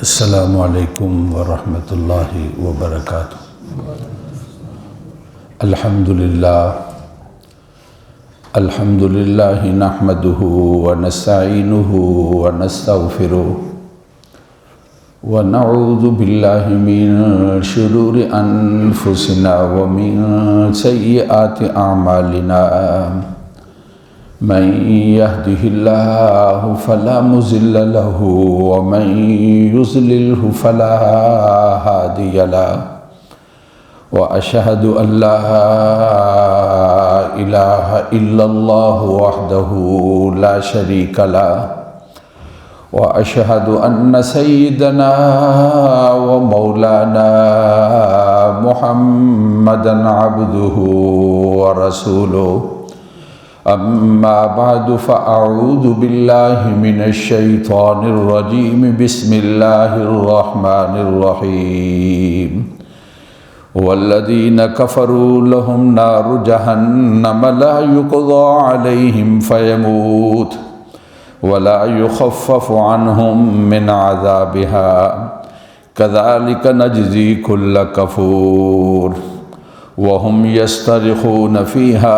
السلام علیکم ورحمۃ اللہ وبرکاتہ۔ الحمد للہ نحمدہ ونستعینہ ونستغفرہ ونعوذ باللہ من شرور انفسنا ومن سیئات اعمالنا من يهده الله فلا مضل له ومن يضلل فلا هادي له وأشهد أن لا إله إلا الله وحده لا شريك له وأشهد أن سيدنا ومولانا محمدا عبده ورسوله اما بعد فاعوذ باللہ من الشیطان الرجیم بسم اللہ الرحمن الرحیم والذین کفروا لهم نار جہنم لا یقضى علیہم فیموت ولا یخفف عنہم من عذابها کذالک نجزی کل کفور وهم یصطرخون فیہا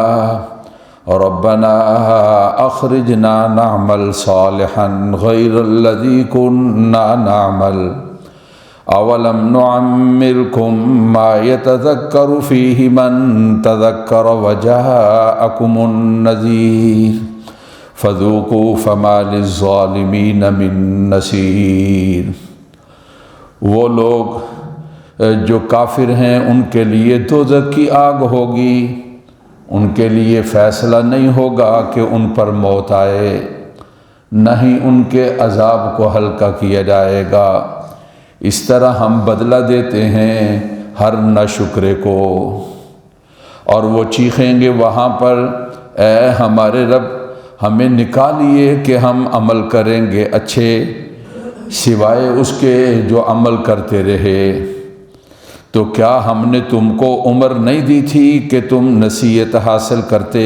ربنا اخرجنا نعمل صالحا غیر الذی كنا نعمل اولم نعمرکم ما يتذکر فیہ من تذکر وجاءکم النذیر فذوقوا فما للظالمین من نصیر۔ وہ لوگ جو کافر ہیں ان کے لیے دوزخ کی آگ ہوگی، ان کے لیے فیصلہ نہیں ہوگا کہ ان پر موت آئے، نہ ہی ان کے عذاب کو ہلکا کیا جائے گا۔ اس طرح ہم بدلہ دیتے ہیں ہر ناشکرے کو، اور وہ چیخیں گے وہاں پر، اے ہمارے رب ہمیں نکالیے کہ ہم عمل کریں گے اچھے، سوائے اس کے جو عمل کرتے رہے۔ تو کیا ہم نے تم کو عمر نہیں دی تھی کہ تم نصیحت حاصل کرتے؟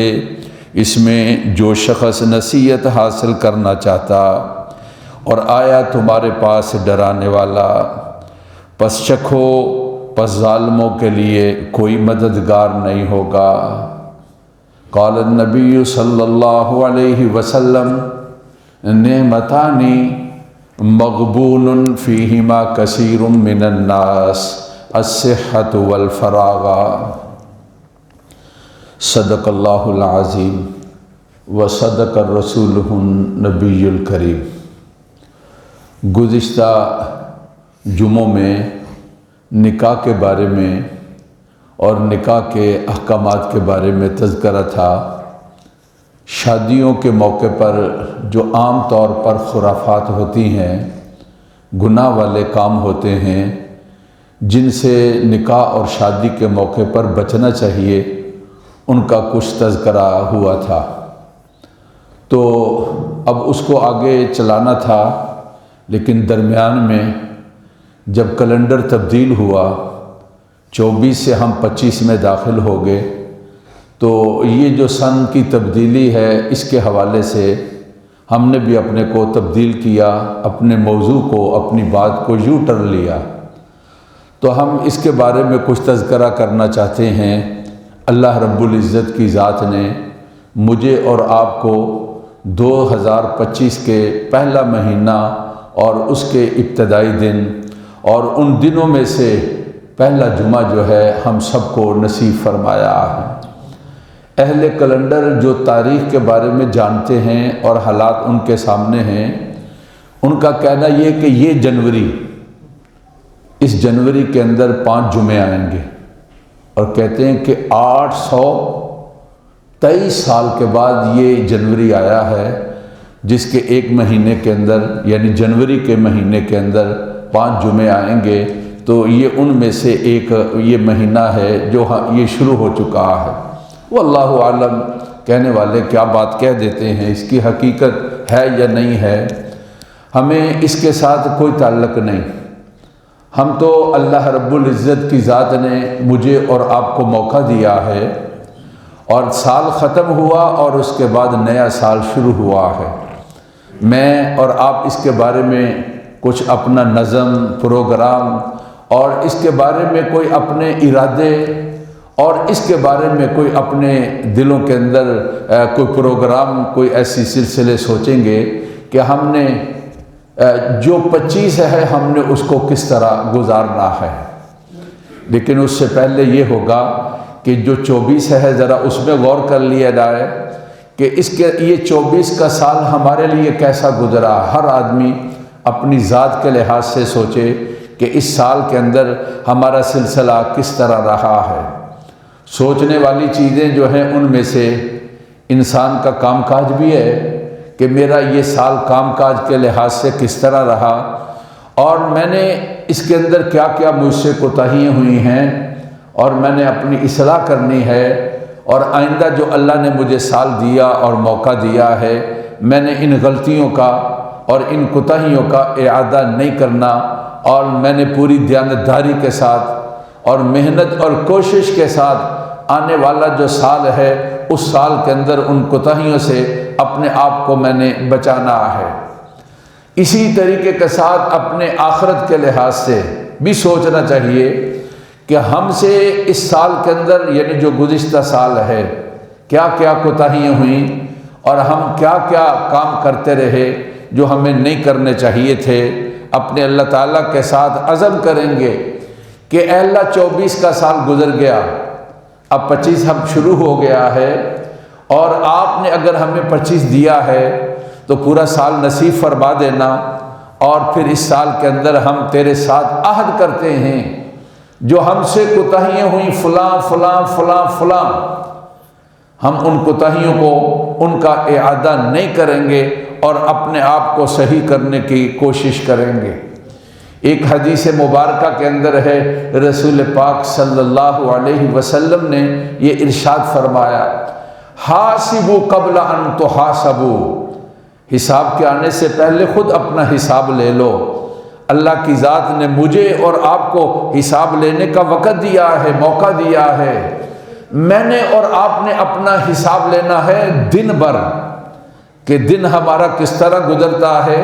اس میں جو شخص نصیحت حاصل کرنا چاہتا اور آیا تمہارے پاس ڈرانے والا، پس چکھو، پس ظالموں کے لیے کوئی مددگار نہیں ہوگا۔ قال النبی صلی اللہ علیہ وسلم نعمتان مغبون فیہما کثیر من الناس الصحۃ والفراغ۔ صدق اللہ العظیم وصدق الرسول النبی الکریم۔ گزشتہ جمعوں میں نکاح کے بارے میں اور نکاح کے احکامات کے بارے میں تذکرہ تھا۔ شادیوں کے موقع پر جو عام طور پر خرافات ہوتی ہیں، گناہ والے کام ہوتے ہیں، جن سے نکاح اور شادی کے موقع پر بچنا چاہیے، ان کا کچھ تذکرہ ہوا تھا۔ تو اب اس کو آگے چلانا تھا، لیکن درمیان میں جب کیلنڈر تبدیل ہوا، 24 سے ہم 25 میں داخل ہو گئے، تو یہ جو سن کی تبدیلی ہے، اس کے حوالے سے ہم نے بھی اپنے کو تبدیل کیا، اپنے موضوع کو، اپنی بات کو یوں ٹرن لیا۔ تو ہم اس کے بارے میں کچھ تذکرہ کرنا چاہتے ہیں۔ اللہ رب العزت کی ذات نے مجھے اور آپ کو 2025 کے پہلا مہینہ اور اس کے ابتدائی دن اور ان دنوں میں سے پہلا جمعہ جو ہے ہم سب کو نصیب فرمایا ہے۔ اہل کیلنڈر جو تاریخ کے بارے میں جانتے ہیں اور حالات ان کے سامنے ہیں، ان کا کہنا یہ کہ یہ جنوری، اس جنوری کے اندر 5 جمعے آئیں گے، اور کہتے ہیں کہ 823 سال کے بعد یہ جنوری آیا ہے، جس کے ایک مہینے کے اندر، یعنی جنوری کے مہینے کے اندر 5 جمعے آئیں گے۔ تو یہ ان میں سے ایک یہ مہینہ ہے جو یہ شروع ہو چکا ہے۔ واللہ عالم، کہنے والے کیا بات کہہ دیتے ہیں، اس کی حقیقت ہے یا نہیں ہے، ہمیں اس کے ساتھ کوئی تعلق نہیں۔ ہم تو اللہ رب العزت کی ذات نے مجھے اور آپ کو موقع دیا ہے، اور سال ختم ہوا اور اس کے بعد نیا سال شروع ہوا ہے۔ میں اور آپ اس کے بارے میں کچھ اپنا نظم پروگرام اور اس کے بارے میں کوئی اپنے ارادے اور اس کے بارے میں کوئی اپنے دلوں کے اندر کوئی پروگرام کوئی ایسی سلسلے سوچیں گے کہ ہم نے جو 25 ہے ہم نے اس کو کس طرح گزارنا ہے، لیکن اس سے پہلے یہ ہوگا کہ جو 24 ہے ذرا اس میں غور کر لیا جائے کہ یہ 24 کا سال ہمارے لیے کیسا گزرا۔ ہر آدمی اپنی ذات کے لحاظ سے سوچے کہ اس سال کے اندر ہمارا سلسلہ کس طرح رہا ہے۔ سوچنے والی چیزیں جو ہیں ان میں سے انسان کا کام کاج بھی ہے کہ میرا یہ سال کام کاج کے لحاظ سے کس طرح رہا، اور میں نے اس کے اندر کیا کیا مجھ سے کوتاہیاں ہوئی ہیں اور میں نے اپنی اصلاح کرنی ہے، اور آئندہ جو اللہ نے مجھے سال دیا اور موقع دیا ہے میں نے ان غلطیوں کا اور ان کوتاہیوں کا اعادہ نہیں کرنا، اور میں نے پوری دیانتداری کے ساتھ اور محنت اور کوشش کے ساتھ آنے والا جو سال ہے اس سال کے اندر ان کوتاہیوں سے اپنے آپ کو میں نے بچانا ہے۔ اسی طریقے کے ساتھ اپنے آخرت کے لحاظ سے بھی سوچنا چاہیے کہ ہم سے اس سال کے اندر یعنی جو گزشتہ سال ہے کیا کیا کوتاہیاں ہوئیں اور ہم کیا کیا کام کرتے رہے جو ہمیں نہیں کرنے چاہیے تھے۔ اپنے اللہ تعالیٰ کے ساتھ عزم کریں گے کہ اے اللہ 24 کا سال گزر گیا، اب 25 ہم شروع ہو گیا ہے، اور آپ نے اگر ہمیں 25 دیا ہے تو پورا سال نصیب فرما دینا، اور پھر اس سال کے اندر ہم تیرے ساتھ عہد کرتے ہیں جو ہم سے کوتاہیاں ہوئیں فلاں فلاں فلاں فلاں، ہم ان کوتاہیوں کو ان کا اعادہ نہیں کریں گے اور اپنے آپ کو صحیح کرنے کی کوشش کریں گے۔ ایک حدیث مبارکہ کے اندر ہے رسول پاک صلی اللہ علیہ وسلم نے یہ ارشاد فرمایا، حاسبوا قبل ان تحاسبوا، حساب کے آنے سے پہلے خود اپنا حساب لے لو۔ اللہ کی ذات نے مجھے اور آپ کو حساب لینے کا وقت دیا ہے، موقع دیا ہے، میں نے اور آپ نے اپنا حساب لینا ہے دن بھر کہ دن ہمارا کس طرح گزرتا ہے،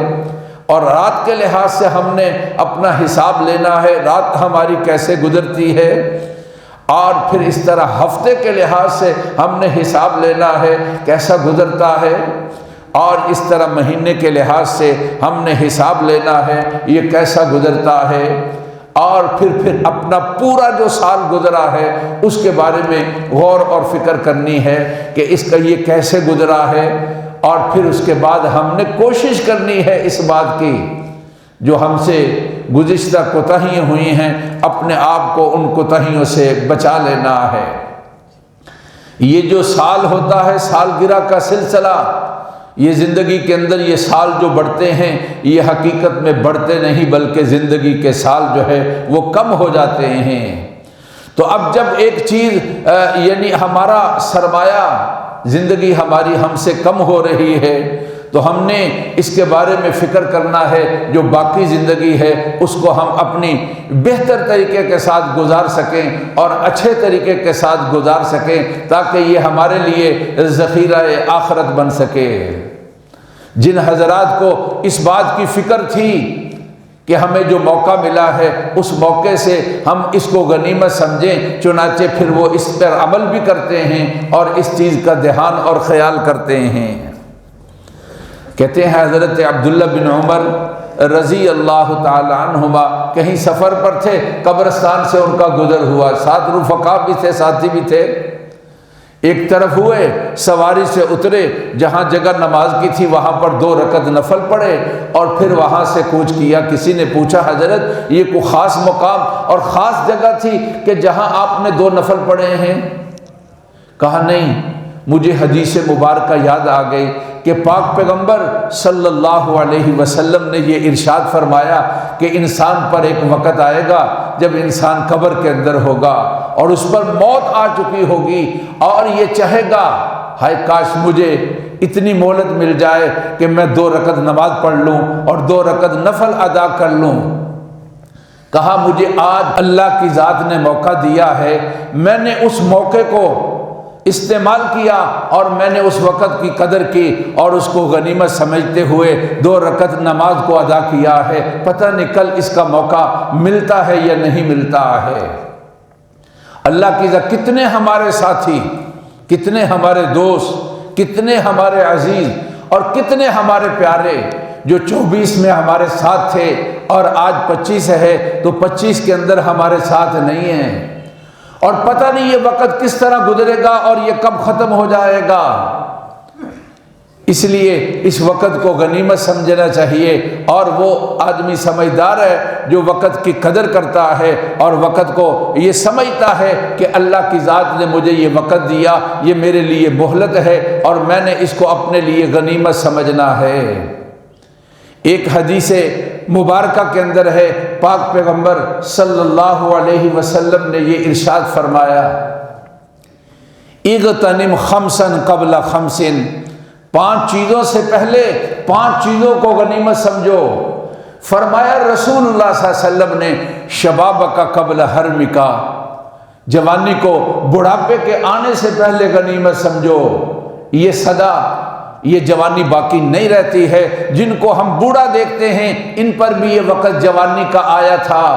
اور رات کے لحاظ سے ہم نے اپنا حساب لینا ہے رات ہماری کیسے گزرتی ہے، اور پھر اس طرح ہفتے کے لحاظ سے ہم نے حساب لینا ہے کیسا گزرتا ہے، اور اس طرح مہینے کے لحاظ سے ہم نے حساب لینا ہے یہ کیسا گزرتا ہے، اور پھر اپنا پورا جو سال گزرا ہے اس کے بارے میں غور اور فکر کرنی ہے کہ اس کا یہ کیسے گزرا ہے، اور پھر اس کے بعد ہم نے کوشش کرنی ہے اس بات کی جو ہم سے گزشتہ کوتاہیاں ہوئی ہیں اپنے آپ کو ان کوتاہیوں سے بچا لینا ہے۔ یہ جو سال ہوتا ہے سالگرہ کا سلسلہ، یہ زندگی کے اندر یہ سال جو بڑھتے ہیں یہ حقیقت میں بڑھتے نہیں بلکہ زندگی کے سال جو ہے وہ کم ہو جاتے ہیں۔ تو اب جب ایک چیز یعنی ہمارا سرمایہ زندگی ہماری ہم سے کم ہو رہی ہے تو ہم نے اس کے بارے میں فکر کرنا ہے جو باقی زندگی ہے اس کو ہم اپنی بہتر طریقے کے ساتھ گزار سکیں اور اچھے طریقے کے ساتھ گزار سکیں تاکہ یہ ہمارے لیے ذخیرہ آخرت بن سکے۔ جن حضرات کو اس بات کی فکر تھی کہ ہمیں جو موقع ملا ہے اس موقع سے ہم اس کو غنیمت سمجھیں، چنانچہ پھر وہ اس پر عمل بھی کرتے ہیں اور اس چیز کا دھیان اور خیال کرتے ہیں۔ کہتے ہیں حضرت عبداللہ بن عمر رضی اللہ تعالی عنہما کہیں سفر پر تھے، قبرستان سے ان کا گزر ہوا، ساتھ رفقا بھی تھے، ساتھی بھی تھے، ایک طرف ہوئے سواری سے اترے، جہاں جگہ نماز کی تھی وہاں پر 2 رکعت نفل پڑھے اور پھر وہاں سے کوچ کیا۔ کسی نے پوچھا حضرت یہ کوئی خاص مقام اور خاص جگہ تھی کہ جہاں آپ نے 2 نفل پڑھے ہیں؟ کہا نہیں، مجھے حدیث مبارکہ یاد آ گئی کہ پاک پیغمبر صلی اللہ علیہ وسلم نے یہ ارشاد فرمایا کہ انسان پر ایک وقت آئے گا جب انسان قبر کے اندر ہوگا اور اس پر موت آ چکی ہوگی اور یہ چاہے گا ہائے کاش مجھے اتنی مہلت مل جائے کہ میں 2 رکعت نماز پڑھ لوں اور 2 رکعت نفل ادا کر لوں۔ کہا مجھے آج اللہ کی ذات نے موقع دیا ہے، میں نے اس موقع کو استعمال کیا اور میں نے اس وقت کی قدر کی اور اس کو غنیمت سمجھتے ہوئے 2 رکعت نماز کو ادا کیا ہے، پتہ نہیں کل اس کا موقع ملتا ہے یا نہیں ملتا ہے۔ اللہ کی کتنے ہمارے ساتھی، کتنے ہمارے دوست، کتنے ہمارے عزیز اور کتنے ہمارے پیارے جو 24 میں ہمارے ساتھ تھے اور آج 25 ہے تو 25 کے اندر ہمارے ساتھ نہیں ہیں، اور پتہ نہیں یہ وقت کس طرح گزرے گا اور یہ کب ختم ہو جائے گا۔ اس لیے اس وقت کو غنیمت سمجھنا چاہیے، اور وہ آدمی سمجھدار ہے جو وقت کی قدر کرتا ہے اور وقت کو یہ سمجھتا ہے کہ اللہ کی ذات نے مجھے یہ وقت دیا، یہ میرے لیے مہلت ہے اور میں نے اس کو اپنے لیے غنیمت سمجھنا ہے۔ ایک حدیث مبارکہ کے اندر ہے، پاک پیغمبر صلی اللہ علیہ وسلم نے یہ ارشاد فرمایا، اغتنم خمسا قبل خمس، 5 چیزوں سے پہلے 5 چیزوں کو غنیمت سمجھو۔ فرمایا رسول اللہ صلی اللہ علیہ وسلم نے، شبابک قبل حرمک، جوانی کو بڑھاپے کے آنے سے پہلے غنیمت سمجھو۔ یہ صدا، یہ جوانی باقی نہیں رہتی ہے، جن کو ہم بوڑھا دیکھتے ہیں ان پر بھی یہ وقت جوانی کا آیا تھا،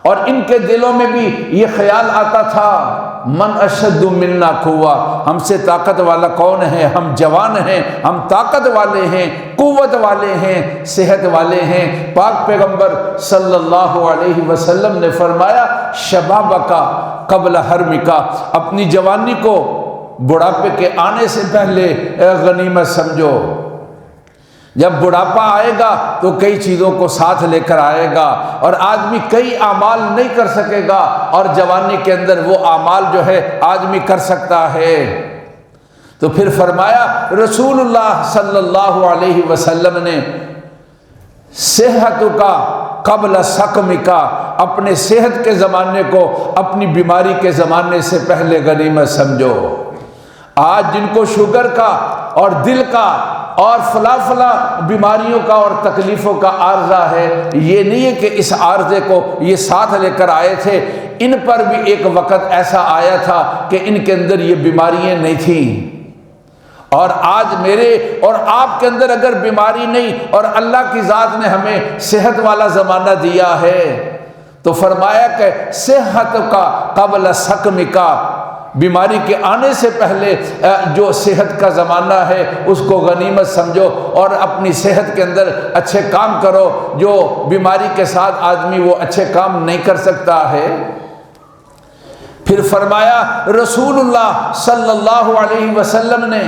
اور ان کے دلوں میں بھی یہ خیال آتا تھا، من اشد منا قوہ، ہم سے طاقت والا کون ہے؟ ہم جوان ہیں، ہم طاقت والے ہیں، قوت والے ہیں، صحت والے ہیں۔ پاک پیغمبر صلی اللہ علیہ وسلم نے فرمایا، شبابک قبل حرمک، اپنی جوانی کو بڑھاپے کے آنے سے پہلے غنیمت سمجھو۔ جب بڑھاپا آئے گا تو کئی چیزوں کو ساتھ لے کر آئے گا، اور آدمی کئی اعمال نہیں کر سکے گا، اور جوانی کے اندر وہ اعمال جو ہے آدمی کر سکتا ہے۔ تو پھر فرمایا رسول اللہ صلی اللہ علیہ وسلم نے، صحت کا قبل سقم کا، اپنے صحت کے زمانے کو اپنی بیماری کے زمانے سے پہلے غنیمت سمجھو۔ آج جن کو شوگر کا اور دل کا اور فلاں بیماریوں کا اور تکلیفوں کا عارضہ ہے، یہ نہیں ہے کہ اس عارضے کو یہ ساتھ لے کر آئے تھے، ان پر بھی ایک وقت ایسا آیا تھا کہ ان کے اندر یہ بیماریاں نہیں تھیں، اور آج میرے اور آپ کے اندر اگر بیماری نہیں اور اللہ کی ذات نے ہمیں صحت والا زمانہ دیا ہے، تو فرمایا کہ صحت کا قبل سقم کا، بیماری کے آنے سے پہلے جو صحت کا زمانہ ہے اس کو غنیمت سمجھو اور اپنی صحت کے اندر اچھے کام کرو، جو بیماری کے ساتھ آدمی وہ اچھے کام نہیں کر سکتا ہے۔ پھر فرمایا رسول اللہ صلی اللہ علیہ وسلم نے،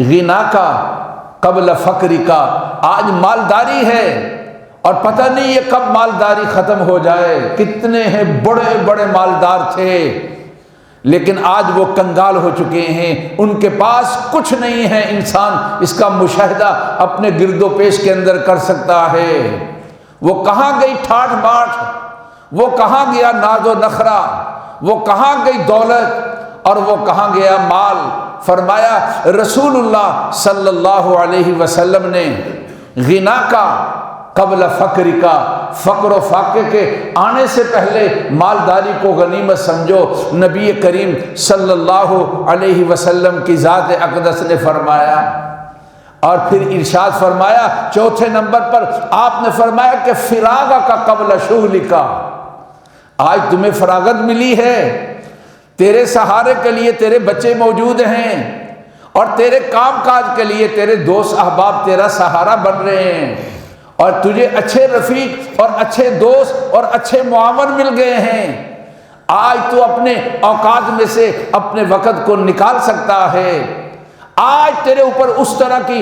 غنا کا قبل فقر کا، آج مالداری ہے اور پتہ نہیں یہ کب مالداری ختم ہو جائے۔ کتنے ہیں بڑے بڑے مالدار تھے لیکن آج وہ کنگال ہو چکے ہیں، ان کے پاس کچھ نہیں ہے۔ انسان اس کا مشاہدہ اپنے گرد و پیش کے اندر کر سکتا ہے۔ وہ کہاں گئی ٹھاٹھ باٹھ، وہ کہاں گیا ناز و نخرہ، وہ کہاں گئی دولت اور وہ کہاں گیا مال۔ فرمایا رسول اللہ صلی اللہ علیہ وسلم نے، غنا کا قبل فقر کا، فقر و فاقے کے آنے سے پہلے مالداری کو غنیمت سمجھو۔ نبی کریم صلی اللہ علیہ وسلم کی ذات اقدس نے فرمایا، اور پھر ارشاد فرمایا چوتھے نمبر پر آپ نے فرمایا کہ فراغ کا قبل شغل کا، آج تمہیں فراغت ملی ہے، تیرے سہارے کے لیے تیرے بچے موجود ہیں، اور تیرے کام کاج کے لیے تیرے دوست احباب تیرا سہارا بن رہے ہیں، اور تجھے اچھے رفیق اور اچھے دوست اور اچھے معاون مل گئے ہیں۔ آج تو اپنے اوقات میں سے اپنے وقت کو نکال سکتا ہے۔ آج تیرے اوپر اس طرح کی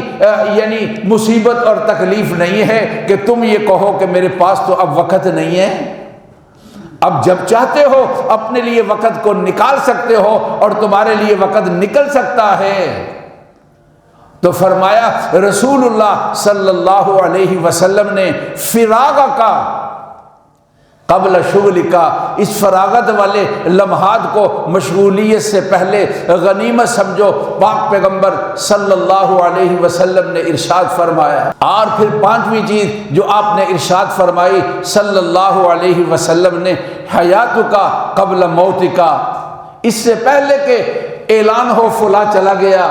یعنی مصیبت اور تکلیف نہیں ہے کہ تم یہ کہو کہ میرے پاس تو اب وقت نہیں ہے۔ اب جب چاہتے ہو اپنے لیے وقت کو نکال سکتے ہو، اور تمہارے لیے وقت نکل سکتا ہے۔ تو فرمایا رسول اللہ صلی اللہ علیہ وسلم نے، فراغ کا قبل شغل کا، اس فراغت والے لمحات کو مشغولیت سے پہلے غنیمت سمجھو۔ پاک پیغمبر صلی اللہ علیہ وسلم نے ارشاد فرمایا۔ اور پھر 5ویں چیز جو آپ نے ارشاد فرمائی صلی اللہ علیہ وسلم نے، حیات کا قبل موت کا، اس سے پہلے کہ اعلان ہو فلاں چلا گیا،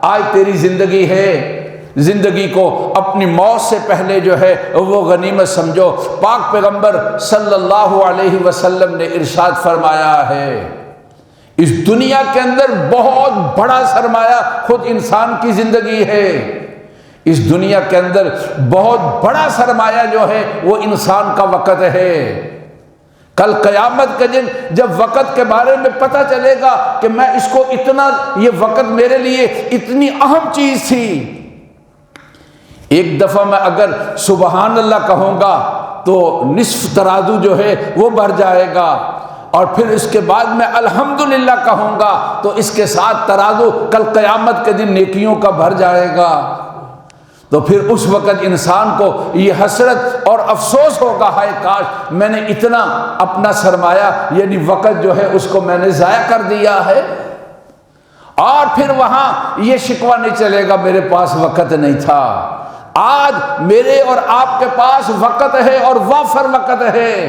آج تیری زندگی ہے، زندگی کو اپنی موت سے پہلے جو ہے وہ غنیمت سمجھو۔ پاک پیغمبر صلی اللہ علیہ وسلم نے ارشاد فرمایا ہے اس دنیا کے اندر بہت بڑا سرمایہ خود انسان کی زندگی ہے۔ اس دنیا کے اندر بہت بڑا سرمایہ جو ہے وہ انسان کا وقت ہے۔ کل قیامت کے دن جب وقت کے بارے میں پتہ چلے گا کہ میں اس کو اتنا، یہ وقت میرے لیے اتنی اہم چیز تھی، ایک دفعہ میں اگر سبحان اللہ کہوں گا تو نصف ترازو جو ہے وہ بھر جائے گا، اور پھر اس کے بعد میں الحمدللہ کہوں گا تو اس کے ساتھ ترازو کل قیامت کے دن نیکیوں کا بھر جائے گا۔ تو پھر اس وقت انسان کو یہ حسرت اور افسوس ہوگا، ہائے کاش میں نے اتنا اپنا سرمایہ یعنی وقت جو ہے اس کو میں نے ضائع کر دیا ہے۔ اور پھر وہاں یہ شکوہ نہیں چلے گا میرے پاس وقت نہیں تھا۔ آج میرے اور آپ کے پاس وقت ہے اور وافر وقت ہے،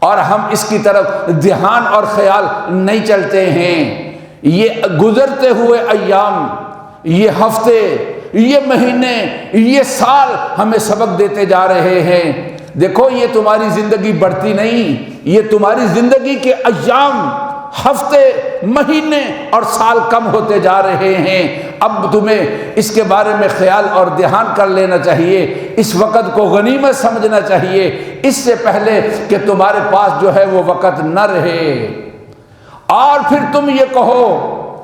اور ہم اس کی طرف دھیان اور خیال نہیں چلتے ہیں۔ یہ گزرتے ہوئے ایام، یہ ہفتے، یہ مہینے، یہ سال ہمیں سبق دیتے جا رہے ہیں۔ دیکھو یہ تمہاری زندگی بڑھتی نہیں، یہ تمہاری زندگی کے ایام، ہفتے، مہینے اور سال کم ہوتے جا رہے ہیں۔ اب تمہیں اس کے بارے میں خیال اور دھیان کر لینا چاہیے، اس وقت کو غنیمت سمجھنا چاہیے، اس سے پہلے کہ تمہارے پاس جو ہے وہ وقت نہ رہے، اور پھر تم یہ کہو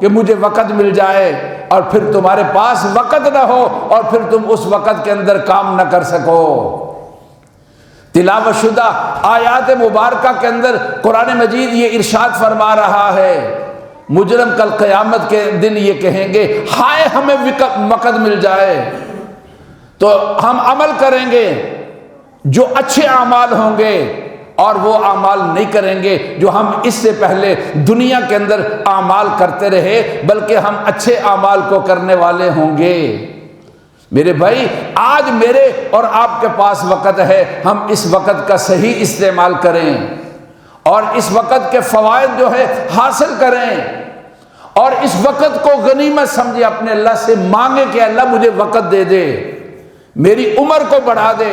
کہ مجھے وقت مل جائے اور پھر تمہارے پاس وقت نہ ہو اور پھر تم اس وقت کے اندر کام نہ کر سکو۔ تلاوت شدہ آیات مبارکہ کے اندر قرآن مجید یہ ارشاد فرما رہا ہے، مجرم کل قیامت کے دن یہ کہیں گے ہائے ہمیں وقت مل جائے تو ہم عمل کریں گے جو اچھے اعمال ہوں گے، اور وہ اعمال نہیں کریں گے جو ہم اس سے پہلے دنیا کے اندر اعمال کرتے رہے، بلکہ ہم اچھے اعمال کو کرنے والے ہوں گے۔ میرے بھائی آج میرے اور آپ کے پاس وقت ہے، ہم اس وقت کا صحیح استعمال کریں اور اس وقت کے فوائد جو ہے حاصل کریں، اور اس وقت کو غنیمت سمجھے، اپنے اللہ سے مانگے کہ اللہ مجھے وقت دے دے، میری عمر کو بڑھا دے،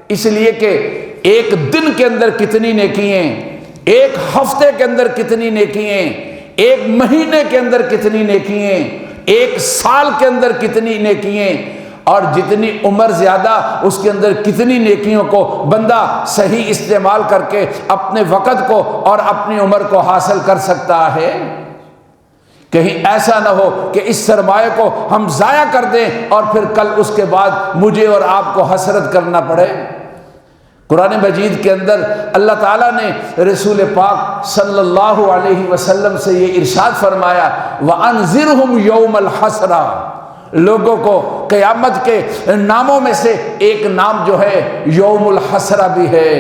اس لیے کہ ایک دن کے اندر کتنی نیکیاں، ایک ہفتے کے اندر کتنی نیکیاں، ایک مہینے کے اندر کتنی نیکیاں، ایک سال کے اندر کتنی نیکیاں، اور جتنی عمر زیادہ اس کے اندر کتنی نیکیوں کو بندہ صحیح استعمال کر کے اپنے وقت کو اور اپنی عمر کو حاصل کر سکتا ہے۔ کہیں ایسا نہ ہو کہ اس سرمایہ کو ہم ضائع کر دیں اور پھر کل اس کے بعد مجھے اور آپ کو حسرت کرنا پڑے۔ قرآن مجید کے اندر اللہ تعالیٰ نے رسول پاک صلی اللہ علیہ وسلم سے یہ ارشاد فرمایا وَأَنذِرْهُمْ يَوْمَ الْحَسْرَةِ، لوگوں کو قیامت کے ناموں میں سے ایک نام جو ہے یوم الحسرہ بھی ہے،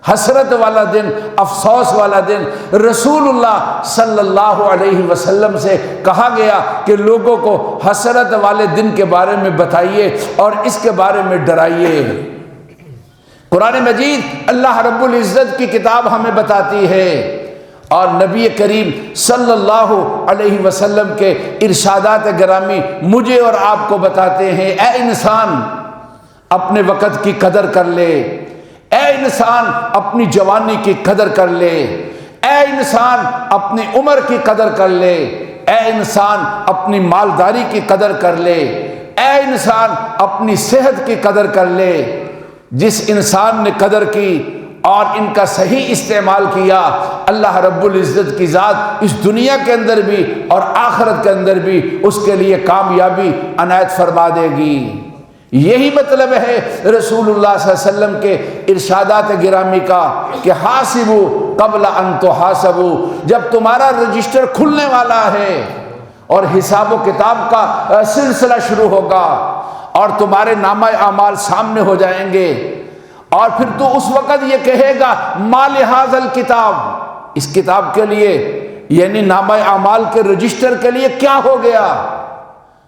حسرت والا دن، افسوس والا دن۔ رسول اللہ صلی اللہ علیہ وسلم سے کہا گیا کہ لوگوں کو حسرت والے دن کے بارے میں بتائیے اور اس کے بارے میں ڈرائیے۔ قرآن مجید اللہ رب العزت کی کتاب ہمیں بتاتی ہے، اور نبی کریم صلی اللہ علیہ وسلم کے ارشادات گرامی مجھے اور آپ کو بتاتے ہیں، اے انسان اپنے وقت کی قدر کر لے، اے انسان اپنی جوانی کی قدر کر لے، اے انسان اپنی عمر کی قدر کر لے، اے انسان اپنی مالداری کی قدر کر لے، اے انسان اپنی صحت کی قدر کر لے۔ جس انسان نے قدر کی اور ان کا صحیح استعمال کیا، اللہ رب العزت کی ذات اس دنیا کے اندر بھی اور آخرت کے اندر بھی اس کے لیے کامیابی عنایت فرما دے گی۔ یہی مطلب ہے رسول اللہ صلی اللہ علیہ وسلم کے ارشادات گرامی کا کہ حاسبوا قبل ان تحاسبوا، جب تمہارا رجسٹر کھلنے والا ہے اور حساب و کتاب کا سلسلہ شروع ہوگا اور تمہارے نامہ اعمال سامنے ہو جائیں گے، اور پھر تو اس وقت یہ کہے گا ما لہذا الکتاب، اس کتاب کے لیے یعنی نامہ اعمال کے رجسٹر کے لیے کیا ہو گیا؟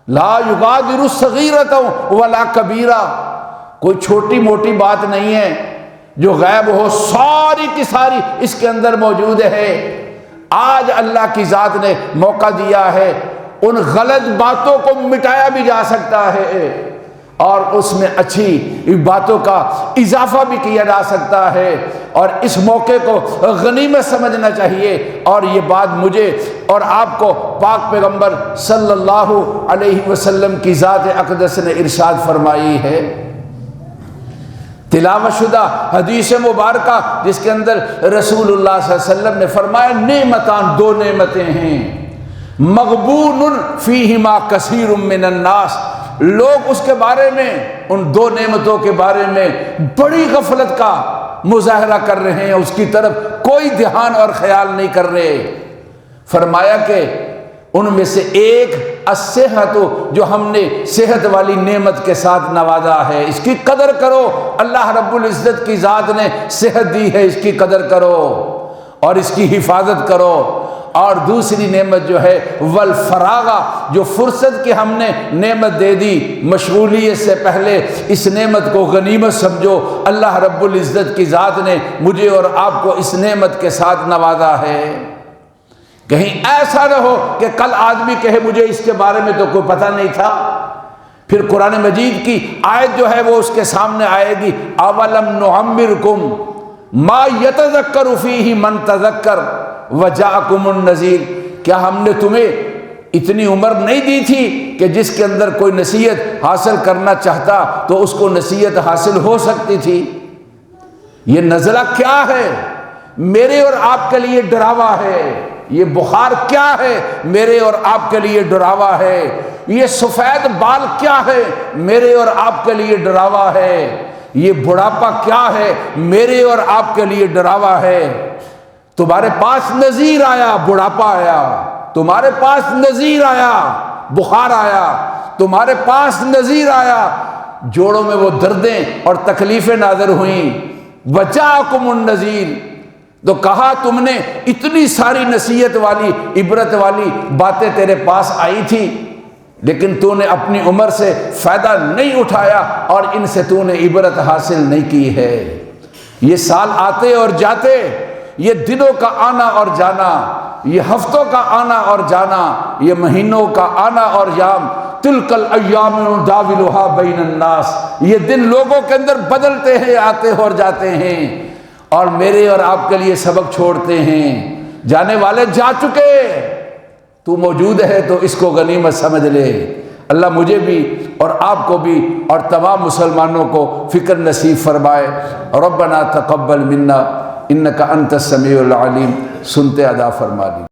لا یغادر صغیرۃ ولا کبیرہ، کوئی چھوٹی موٹی بات نہیں ہے جو غائب ہو، ساری کی ساری اس کے اندر موجود ہے۔ آج اللہ کی ذات نے موقع دیا ہے، ان غلط باتوں کو مٹایا بھی جا سکتا ہے اور اس میں اچھی باتوں کا اضافہ بھی کیا جا سکتا ہے، اور اس موقع کو غنیمت سمجھنا چاہیے۔ اور یہ بات مجھے اور آپ کو پاک پیغمبر صلی اللہ علیہ وسلم کی ذات اقدس نے ارشاد فرمائی ہے۔ تلاوت شدہ حدیث مبارکہ جس کے اندر رسول اللہ صلی اللہ علیہ وسلم نے فرمایا نعمتان، دو نعمتیں ہیں، مغبون فیہما کثیر من الناس، لوگ اس کے بارے میں، ان دو نعمتوں کے بارے میں بڑی غفلت کا مظاہرہ کر رہے ہیں، اس کی طرف کوئی دھیان اور خیال نہیں کر رہے۔ فرمایا کہ ان میں سے ایک الصحت، جو ہم نے صحت والی نعمت کے ساتھ نوازا ہے، اس کی قدر کرو، اللہ رب العزت کی ذات نے صحت دی ہے، اس کی قدر کرو اور اس کی حفاظت کرو۔ اور دوسری نعمت جو ہے والفراغ، جو فرصت کی ہم نے نعمت دے دی، مشغولیت سے پہلے اس نعمت کو غنیمت سمجھو، اللہ رب العزت کی ذات نے مجھے اور آپ کو اس نعمت کے ساتھ نوازا ہے۔ کہیں ایسا نہ ہو کہ کل آدمی کہے مجھے اس کے بارے میں تو کوئی پتہ نہیں تھا، پھر قرآن مجید کی آیت جو ہے وہ اس کے سامنے آئے گی، اولم نعمرکم ما یتذکر فیہ من تذکر وجاءکم النذیر، کیا ہم نے تمہیں اتنی عمر نہیں دی تھی کہ جس کے اندر کوئی نصیحت حاصل کرنا چاہتا تو اس کو نصیحت حاصل ہو سکتی تھی؟ یہ نزلہ کیا ہے؟ میرے اور آپ کے لیے ڈراوا ہے۔ یہ بخار کیا ہے؟ میرے اور آپ کے لیے ڈراوا ہے۔ یہ سفید بال کیا ہے؟ میرے اور آپ کے لیے ڈراوا ہے۔ یہ بڑھاپا کیا ہے؟ میرے اور آپ کے لیے ڈراوا ہے۔ تمہارے پاس نذیر آیا، بڑھاپا آیا، تمہارے پاس نذیر آیا، بخار آیا، تمہارے پاس نذیر آیا، جوڑوں میں وہ دردیں اور تکلیفیں نازل ہوئیں، وجاءکم النذیر، تو کہا تم نے اتنی ساری نصیحت والی، عبرت والی باتیں تیرے پاس آئی تھی، لیکن تو نے اپنی عمر سے فائدہ نہیں اٹھایا اور ان سے تو نے عبرت حاصل نہیں کی ہے۔ یہ سال آتے اور جاتے، یہ دنوں کا آنا اور جانا، یہ ہفتوں کا آنا اور جانا، یہ مہینوں کا آنا اور یام، تلک الایام نداولھا بین الناس، یہ دن لوگوں کے اندر بدلتے ہیں، آتے اور جاتے ہیں، اور میرے اور آپ کے لیے سبق چھوڑتے ہیں۔ جانے والے جا چکے، تو موجود ہے تو اس کو غنیمت سمجھ لے۔ اللہ مجھے بھی اور آپ کو بھی اور تمام مسلمانوں کو فکر نصیب فرمائے۔ ربنا تقبل منا انک انت السمیع العلیم، سنتے ادا فرما دی۔